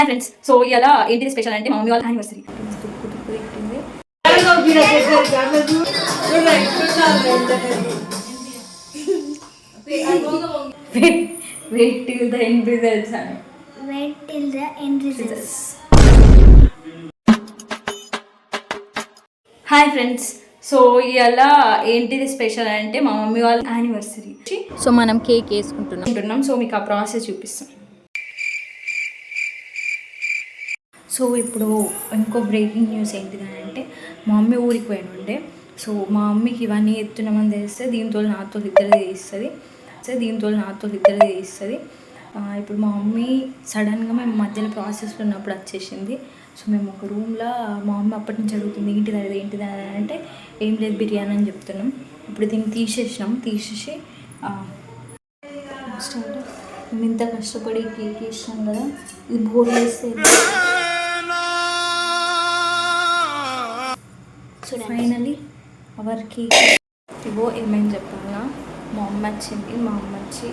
Hi friends. So ఇలా ఏంటిది special అంటే మా మమ్మీ వాళ్ళ anniversary. Wait till the end results. Wait till the end results. Hi friends. So ఇలా ఏంటిది స్పెషల్ అంటే మా మమ్మీ వాళ్ళ యానివర్సరీ. సో మనం కేక్ వేసుకుంటున్నాం. సో మీకు ఆ ప్రాసెస్ చూపిస్తాం. సో ఇప్పుడు ఇంకో బ్రేకింగ్ న్యూస్ ఏంటిదంటే మా మమ్మీ ఊరికి పోయినుండే. సో మా మమ్మీకి ఇవన్నీ ఎత్తున్నామని తెలిస్తే దీంతో నాతో ఇద్దరు తీస్తుంది. ఇప్పుడు మా మమ్మీ సడన్గా మేము మధ్యలో ప్రాసెస్లో ఉన్నప్పుడు వచ్చేసింది. సో మేము ఒక రూమ్లో మా మమ్మీ అప్పటి నుంచి అడుగుతుంది ఏంటిది అంటే ఏం లేదు బిర్యానీ అని చెప్తున్నాం. ఇప్పుడు దీన్ని తీసేసి మేము ఇంత కష్టపడి కేక్ ఇస్తాం కదా, ఇది బోర్ వేస్తే ఫైనలీ అవర్ కేక్. ఇవో ఏమేమి చెప్పాలా, మా అమ్మ వచ్చింది. మా అమ్మ వచ్చి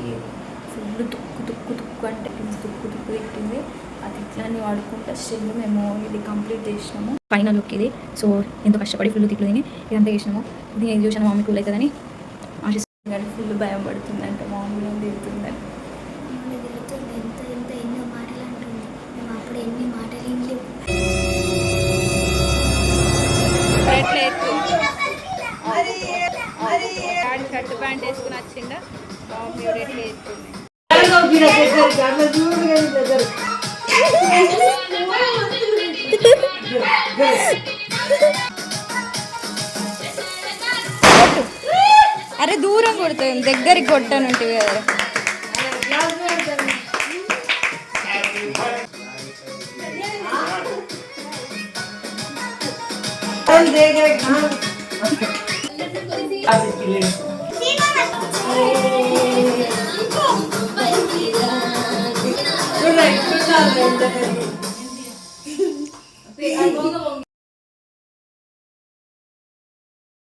ఫుల్ తుక్కు అంటే తుక్కు తిట్టింది. అది ఇట్లానే వాడుకుంటే స్టిల్ మేము ఇది కంప్లీట్ చేసినాము. ఫైనల్ లుక్ ఇది. సో ఎంతో కష్టపడి ఫుల్ తిట్లు తిని ఇదంతా చేసినాము. ఇది ఏం చూసాను మమ్మీ కూల్ అవుతుందని ఆశిస్తుంది, కానీ ఫుల్ భయం పడుతుందంటే మా మమ్మీ తిరుగుతుందని. ఎన్నో మాటలు అంటుంది, మేము అప్పుడు ఎన్ని మాటలు ఇంట్లో షర్ట్ ప్యాంట్ వేసుకుని వచ్చిందా అరే దూరం కొడుతుంది, దగ్గరికి కొట్టానుంటే కదా. Good night.